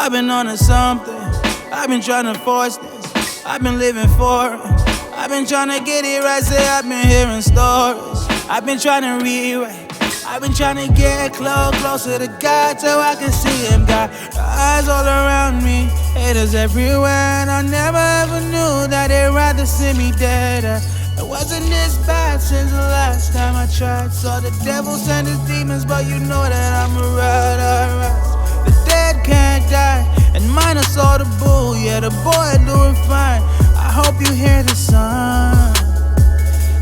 I've been on to something. I've been trying to force this. I've been living for it. I've been trying to get it right. Say I've been hearing stories. I've been trying to rewrite. I've been trying to get closer to God so I can see Him. Got eyes all around me, haters everywhere, and I never ever knew that they'd rather see me dead. It wasn't this bad since the last time I tried. Saw the devil send his demons, but you know that I'm a ride. The dead can't die, and minus all the bull. Yeah, the boy doing fine. I hope you hear the song.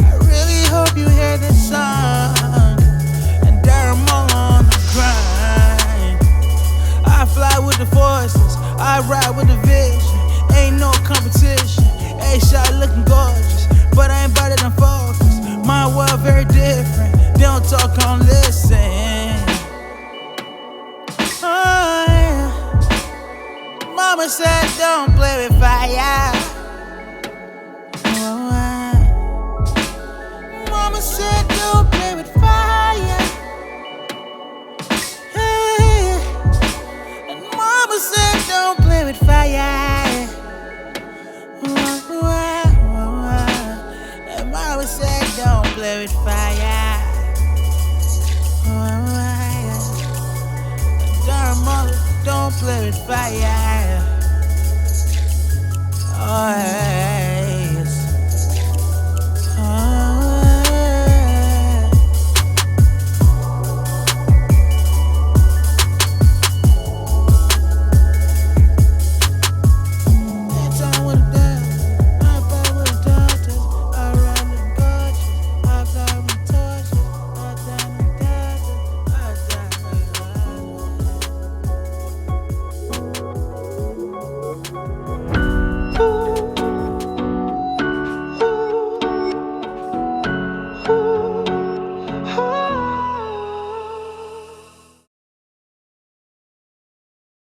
I really hope you hear the song. And there I'm all on the grind. I fly with the forces, I ride with the vision. Ain't no competition. A-shot looking gorgeous, but I ain't better than focus. My world very different. They don't talk, I don't listen. Oh, yeah. Mama said don't play with fire. Oh, yeah. Mama said don't play with fire. Hey. And Mama said don't play with fire. And Mama said don't play with fire. Darn mother, don't play with fire.